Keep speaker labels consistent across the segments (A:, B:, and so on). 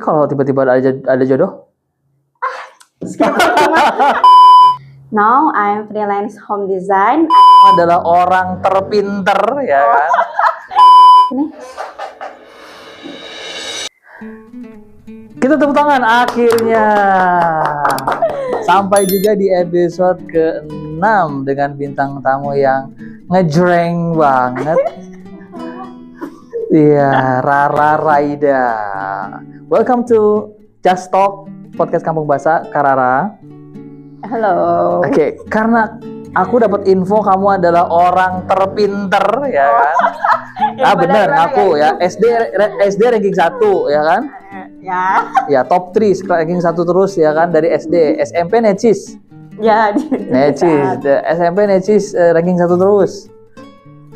A: kalau tiba-tiba ada jodoh?
B: Now I'm freelance home design.
A: Adalah orang terpinter ya kan?
B: Ini.
A: Kita tepuk tangan akhirnya. Sampai juga di episode ke-6 dengan bintang tamu yang ngejreng banget. Iya, Rara Raida. Welcome to Just Talk, podcast Kampung Bahasa, Karara.
B: Halo.
A: Oke, karena aku dapat info kamu adalah orang terpinter ya kan? Bener ngaku ya. SD ranking 1 ya kan?
B: Ya.
A: Ya, top 3 ranking 1 terus ya kan dari SD. SMP necis.
B: Ya,
A: necis. SMP necis ranking 1 terus.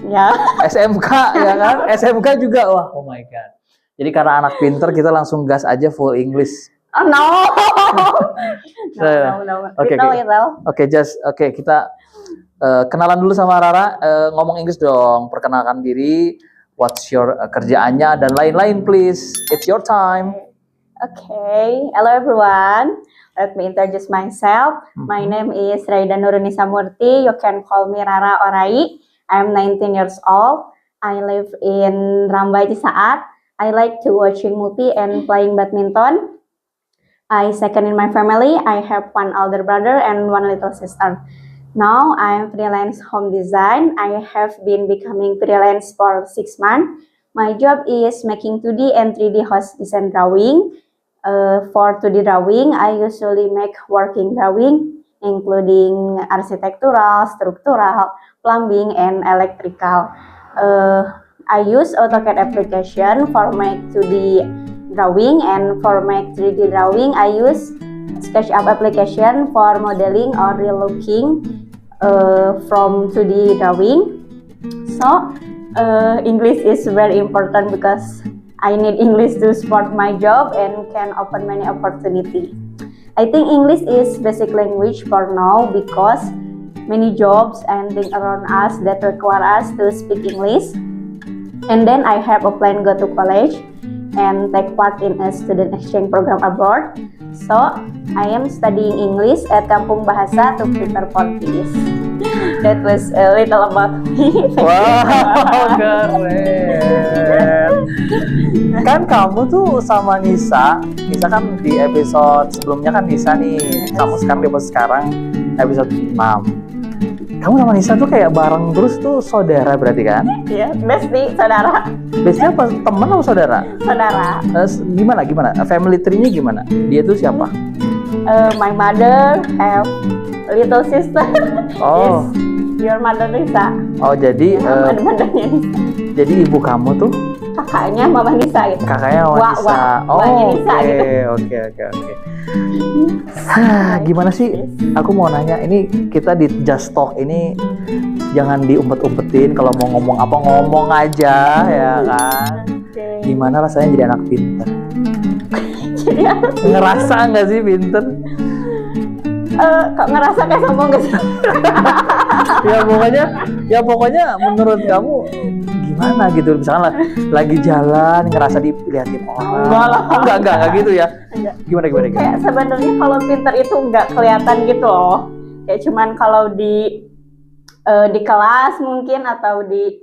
B: Ya.
A: SMK ya kan? SMK juga. Wah, oh my god. Jadi karena anak pinter kita langsung gas aja full English.
B: Oh no.
A: Oke, kita kenalan dulu sama Rara, ngomong Inggris dong, perkenalkan diri, what's your kerjaannya dan lain-lain please. It's your time.
B: Okay, hello everyone. Let me introduce myself. My name is Raida Nurunisa Murti. You can call me Rara or Rai. I'm 19 years old. I live in Rambai Cisaat. I like to watching movie and playing badminton. I second in my family. I have one older brother and one little sister. Now I'm freelance home design. I have been becoming freelance for 6 months. My job is making 2D and 3D house design drawing. For 2D drawing, I usually make working drawing, including architectural, structural, plumbing, and electrical. I use AutoCAD application for make 2D drawing, and for make 3D drawing, I use SketchUp application for modeling or relooking from 2D drawing. So, English is very important because I need English to support my job and can open many opportunities. I think English is basic language for now because many jobs and things around us that require us to speak English. And then I have a plan go to college and take part in a student exchange program abroad. So I am studying English at Kampung Bahasa to prepare for this. That was a little about me.
A: Wow, keren. Kan kamu tuh sama Nisa kan di episode sebelumnya kan Nisa nih, kamu sekarang di episode sekarang episode 6. Kamu sama Nisa tuh kayak bareng terus tuh saudara berarti kan?
B: Iya, bestie, saudara.
A: Bestie apa? Teman atau saudara?
B: Saudara.
A: Gimana? Family tree-nya gimana? Dia tuh siapa?
B: My mother have little sister.
A: Oh.
B: Is your mother Nisa.
A: Oh, jadi
B: mothernya Nisa.
A: Jadi ibu kamu tuh
B: kakaknya Mama Nisa gitu.
A: Kakaknya Mama Nisa.
B: Nisa,
A: Oke. Gimana sih? Aku mau nanya, ini kita di Just Talk ini jangan diumpet-umpetin, kalau mau ngomong apa ngomong aja ya kan. Okay. Gimana rasanya jadi anak pinter? Ngerasa nggak sih pinter?
B: Kok ngerasa kayak sombong gak sih?
A: ya pokoknya menurut kamu gimana gitu, misalnya lagi jalan ngerasa dilihatin orang. Enggak gitu ya. Gimana?
B: Kayak sebenarnya kalau pinter itu nggak kelihatan gitu loh. Kayak cuman kalau di kelas mungkin atau di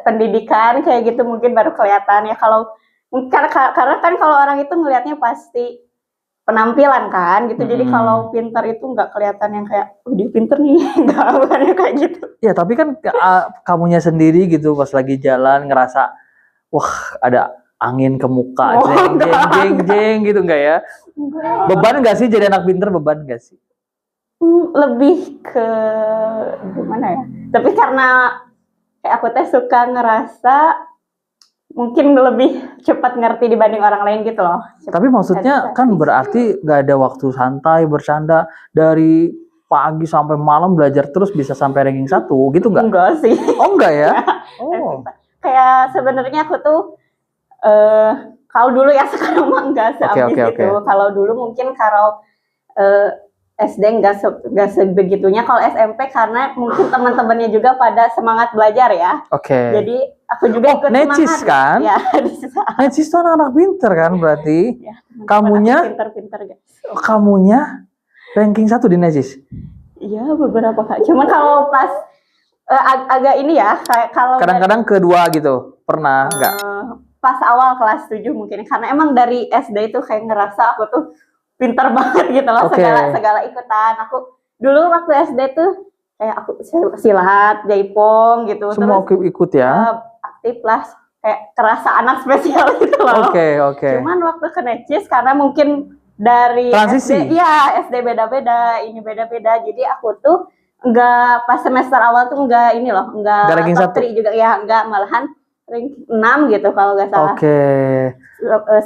B: pendidikan kayak gitu mungkin baru kelihatan ya. Kalau karena kan kalau orang itu ngelihatnya pasti penampilan kan gitu. Jadi kalau pinter itu nggak kelihatan yang kayak dia pinter nih, bukannya kayak gitu. Ya
A: tapi kan kamunya sendiri gitu pas lagi jalan ngerasa wah ada angin ke muka, jeng gitu enggak ya? Enggak. Beban nggak sih jadi anak pinter, beban nggak sih?
B: Lebih ke gimana ya? Tapi karena kayak aku suka ngerasa mungkin lebih cepat ngerti dibanding orang lain gitu loh.
A: Tapi maksudnya kan berarti nggak ada waktu santai bercanda dari pagi sampai malam belajar terus bisa sampai ranking 1 gitu nggak?
B: Enggak sih.
A: Oh enggak ya? Oh.
B: Kayak sebenarnya aku tuh kalau dulu ya, sekarang mah enggak seabis itu. Kalau dulu mungkin kalau SD enggak sebegitunya. Kalau SMP karena mungkin teman-temannya juga pada semangat belajar ya.
A: Oke.
B: Jadi aku juga ikut
A: Necis
B: semangat.
A: kan?
B: Ya,
A: Necis tuh anak-anak pinter kan berarti?
B: ya,
A: Kamunya?
B: pinter-pinter guys.
A: Kamunya ranking 1 di Necis?
B: Iya, beberapa Kak. Cuman kalau pas agak ini ya, kayak kalau
A: Kadang-kadang kedua gitu, pernah nggak?
B: Pas awal kelas 7 mungkin, karena emang dari SD itu kayak ngerasa aku tuh pintar banget gitu loh, segala ikutan. Aku dulu waktu SD tuh kayak aku silat, jaipong gitu.
A: Semua
B: terus
A: ikut ya?
B: Aktif lah, kayak kerasa anak spesial gitu loh.
A: Oke.
B: Cuman waktu ke Necis karena mungkin dari
A: Transisi?
B: SD, iya SD beda-beda, ini beda-beda. Jadi aku tuh enggak pas semester awal tuh enggak ini loh, enggak
A: ranking
B: top
A: 1
B: 3 juga ya, enggak, malahan ranking 6 gitu kalau nggak salah.
A: Oke.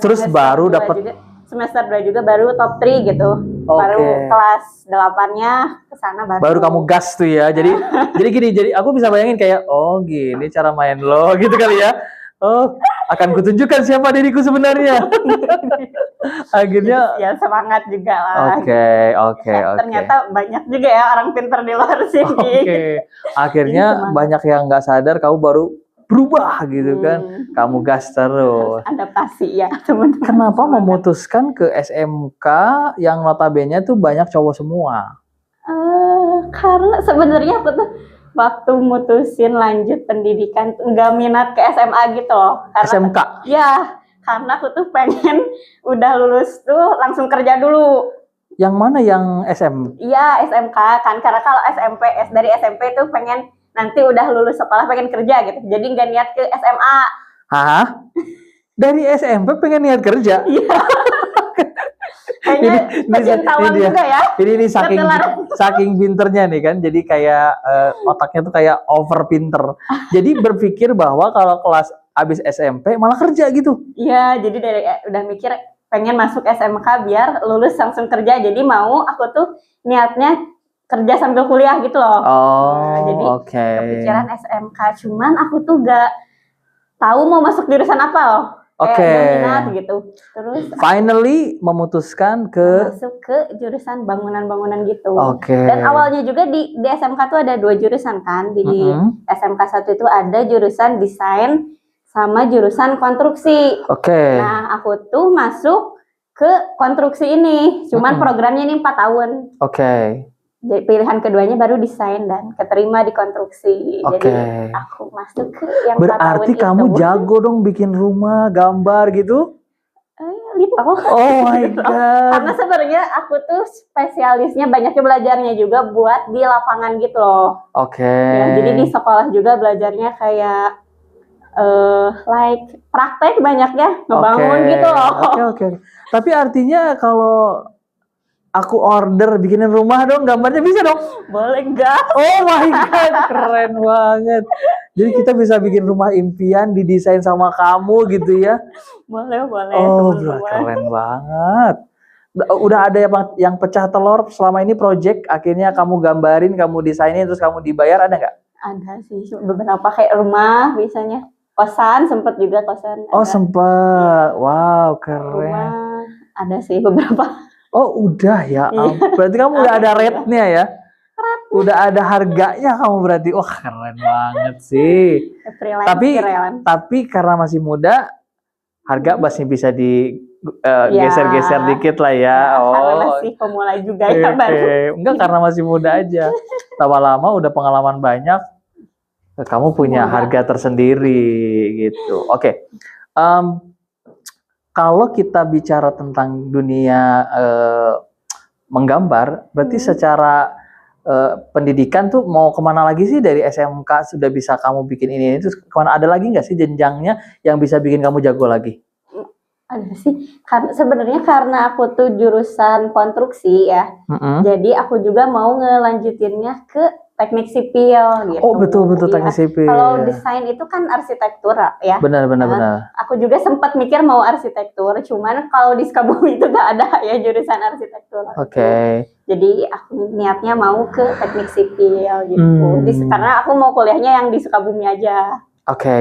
A: Terus baru dapat
B: semester 2 juga baru top 3 gitu. Baru kelas 8-nya kesana
A: baru kamu gas tuh ya. Jadi gini, jadi aku bisa bayangin kayak oh gini cara main lo gitu kali ya. Oh, akan kutunjukkan siapa diriku sebenarnya. Akhirnya
B: ya semangat juga lah.
A: Oke.
B: Ternyata banyak juga ya orang pintar di luar sini.
A: Oke. Akhirnya banyak yang nggak sadar kamu baru berubah gitu kan. Kamu gas terus.
B: Adaptasi ya, teman-teman.
A: Kenapa memutuskan ke SMK yang notabene tuh banyak cowok semua?
B: Karena sebenarnya aku tuh waktu mutusin lanjut pendidikan nggak minat ke SMA gitu loh. Karena,
A: SMK?
B: Ya, karena aku tuh pengen udah lulus tuh langsung kerja dulu.
A: Yang mana yang SM?
B: Iya, SMK kan. Karena kalau dari SMP tuh pengen nanti udah lulus sekolah pengen kerja gitu. Jadi nggak niat ke SMA.
A: Hah? Dari SMP pengen niat kerja?
B: Iya. Kayaknya pecinta uang juga ya.
A: Ini saking pinternya nih kan. Jadi kayak otaknya tuh kayak over pinter. Jadi berpikir bahwa kalau kelas abis SMP malah kerja gitu.
B: Iya, jadi udah mikir pengen masuk SMK biar lulus langsung kerja. Jadi mau aku tuh niatnya kerja sambil kuliah gitu loh. Jadi kepikiran SMK. Cuman aku tuh gak tahu mau masuk jurusan apa loh. Minat gitu. Terus
A: finally memutuskan
B: masuk ke jurusan bangunan-bangunan gitu. Dan awalnya juga di SMK tuh ada 2 jurusan kan. Di SMK 1 itu ada jurusan desain sama jurusan konstruksi. Nah, aku tuh masuk ke konstruksi ini. Cuman programnya ini 4 tahun. Jadi pilihan keduanya baru desain dan keterima di konstruksi. Jadi aku masuk ke yang 4 tahun itu.
A: Berarti kamu jago dong bikin rumah, gambar gitu?
B: Little.
A: Oh my god.
B: Karena sebenarnya aku tuh spesialisnya banyaknya belajarnya juga buat di lapangan gitu loh. Ya, jadi di sekolah juga belajarnya kayak praktek banyaknya ngebangun gitu loh.
A: Oke. Tapi artinya kalau aku order bikinin rumah dong, gambarnya bisa dong?
B: Boleh enggak?
A: Oh my god, keren banget. Jadi kita bisa bikin rumah impian didesain sama kamu gitu ya?
B: Boleh.
A: Oh, bro, keren banget. Udah ada yang pecah telur selama ini project, akhirnya kamu gambarin, kamu desainin, terus kamu dibayar, ada nggak?
B: Ada sih, beberapa kayak rumah biasanya. Kosan, sempet juga kosan.
A: Oh, sempet. Wow, keren.
B: Rumah, ada sih beberapa.
A: Oh udah ya, berarti kamu udah ada rate-nya ya? Udah ada harganya kamu berarti. Wah keren banget sih. Tapi karena masih muda, harga masih bisa digeser-geser dikit lah ya.
B: Karena masih pemula juga ya baru.
A: Enggak, karena masih muda aja. Lama-lama udah pengalaman banyak, kamu punya harga tersendiri gitu. Kalau kita bicara tentang dunia menggambar, berarti secara pendidikan tuh mau kemana lagi sih dari SMK sudah bisa kamu bikin ini terus kemana, ada lagi nggak sih jenjangnya yang bisa bikin kamu jago lagi?
B: Ada sih, sebenarnya karena aku tuh jurusan konstruksi ya, jadi aku juga mau ngelanjutinnya ke teknik sipil gitu.
A: Oh betul teknik sipil.
B: Kalau desain itu kan arsitektur ya.
A: Benar.
B: Aku juga sempat mikir mau arsitektur, cuman kalau di Sukabumi itu gak ada ya jurusan arsitektur. Jadi aku niatnya mau ke teknik sipil gitu. Karena aku mau kuliahnya yang di Sukabumi aja.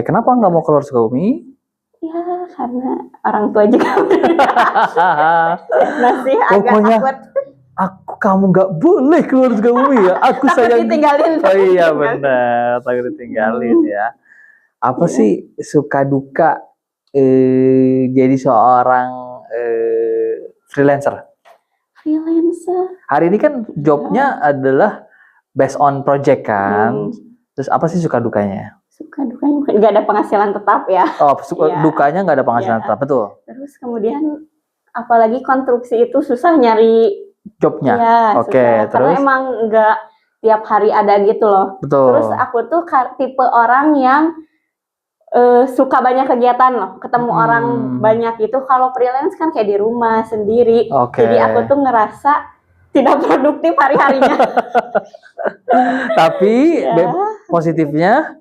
A: Kenapa nggak mau keluar Sukabumi?
B: Ya karena orang tua juga masih agak takut.
A: Kamu nggak boleh keluar Sukabumi ya. Aku sayang
B: ditinggalin.
A: Oh iya benar, takut ditinggalin ya. apa sih suka duka jadi seorang freelancer?
B: Freelancer.
A: Hari ini kan jobnya adalah based on project kan. Terus apa sih suka dukanya?
B: Suka dukanya nggak ada penghasilan tetap ya.
A: Oh, dukanya nggak ada penghasilan tetap, betul.
B: Terus kemudian apalagi konstruksi itu susah nyari
A: jobnya.
B: Ya,
A: Oke, terus
B: karena emang nggak tiap hari ada gitu loh.
A: Betul.
B: Terus aku tuh tipe orang yang suka banyak kegiatan loh, ketemu orang banyak gitu. Kalau freelance kan kayak di rumah sendiri. Jadi aku tuh ngerasa tidak produktif hari-harinya.
A: Tapi positifnya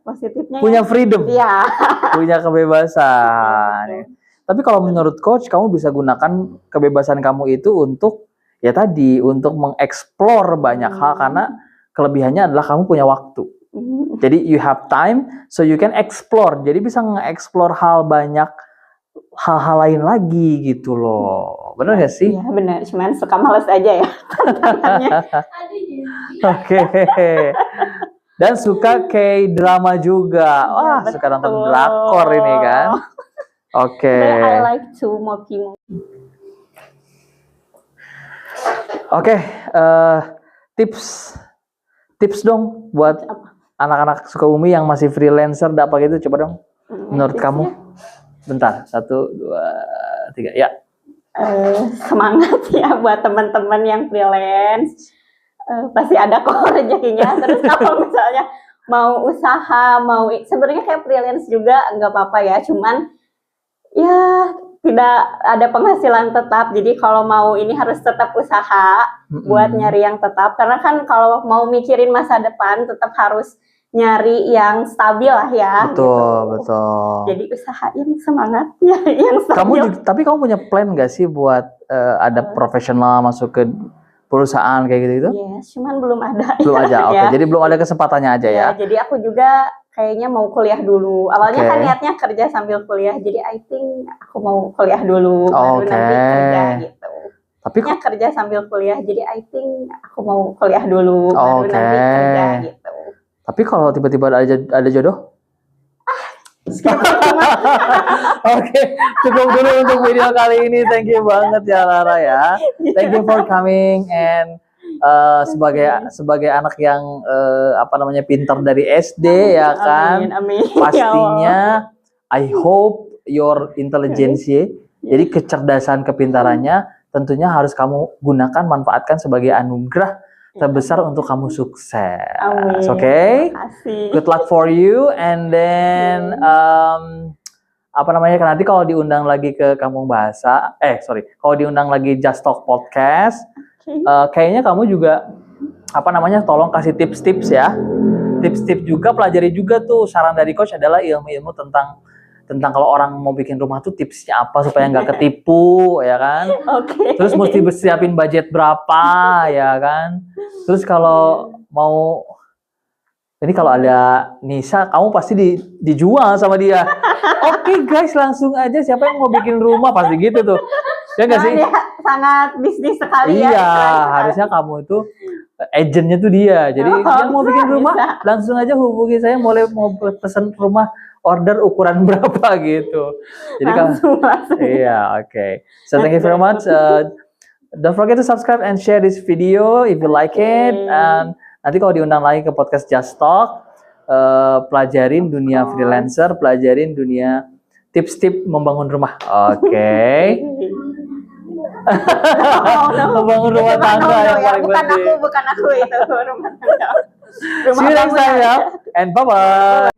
A: punya freedom.
B: Iya.
A: Punya kebebasan. Tapi kalau menurut coach, kamu bisa gunakan kebebasan kamu itu untuk ya tadi, untuk mengeksplor banyak hal karena kelebihannya adalah kamu punya waktu. Jadi you have time, so you can explore. Jadi bisa nge-explore hal lain lagi gitu loh. Benar gak sih?
B: Iya benar, cuman suka males aja ya tantangannya.
A: Oke. Dan suka K-drama juga. Wah, ya, suka nonton drakor ini kan. Oke.
B: I like to movie.
A: Oke, tips dong buat anak-anak Sukabumi yang masih freelancer, apa gitu, coba dong. Menurut kamu? Bentar, 1, 2, 3, ya.
B: Semangat ya buat teman-teman yang freelance. Pasti ada kok rezekinya. Terus kalau misalnya mau usaha, sebenarnya kayak freelance juga nggak apa-apa ya. Cuman ya tidak ada penghasilan tetap. Jadi kalau mau ini harus tetap usaha buat nyari yang tetap. Karena kan kalau mau mikirin masa depan tetap harus nyari yang stabil lah ya.
A: Betul.
B: Jadi usahain semangat ya, yang stabil.
A: Tapi kamu punya plan nggak sih buat ada profesional masuk ke perusahaan kayak gitu?
B: Yes, cuman belum ada.
A: Belum ada, oke. Jadi belum ada kesempatannya aja ya.
B: Jadi aku juga kayaknya mau kuliah dulu. Awalnya kan niatnya kerja sambil kuliah. Jadi I think aku mau kuliah dulu baru nanti kerja gitu. Tapi kerja sambil kuliah. Jadi I think aku mau kuliah dulu baru nanti kerja gitu.
A: Tapi kalau tiba-tiba ada jodoh? Oke, cukup dulu untuk video kali ini. Thank you banget ya Rara ya. Thank you for coming and sebagai anak yang pintar dari SD ya kan.
B: Amin.
A: Pastinya I hope your intelligence, jadi kecerdasan kepintarannya tentunya harus kamu gunakan, manfaatkan sebagai anugerah terbesar untuk kamu sukses. Oke? Good luck for you, and then nanti kalau diundang lagi ke Kampung Bahasa, kalau diundang lagi Just Talk Podcast, kayaknya kamu juga tolong kasih tips-tips ya. Tips-tips juga, pelajari juga tuh. Saran dari coach adalah ilmu-ilmu tentang kalau orang mau bikin rumah tuh tipsnya apa supaya nggak ketipu ya kan. Terus mesti siapin budget berapa ya kan. Terus kalau mau kalau ada Nisa, kamu pasti dijual sama dia. Oke guys, langsung aja siapa yang mau bikin rumah pasti gitu tuh. Ya nggak sih?
B: Dia sangat bisnis sekali ya.
A: Iya, harusnya kamu itu agentnya tuh dia. Jadi yang mau bikin rumah langsung aja hubungi saya, mau pesen rumah, order ukuran berapa gitu. Jadi
B: langsung.
A: Iya, oke. So thank you very much. Don't forget to subscribe and share this video if you like it. And nanti kalau diundang lagi ke podcast Just Talk, pelajarin dunia freelancer, pelajarin dunia tips-tips membangun rumah. Oke. Membangun rumah tangga yang paling penting.
B: Bukan aku itu rumah tangga.
A: See you next time ya. And bye-bye.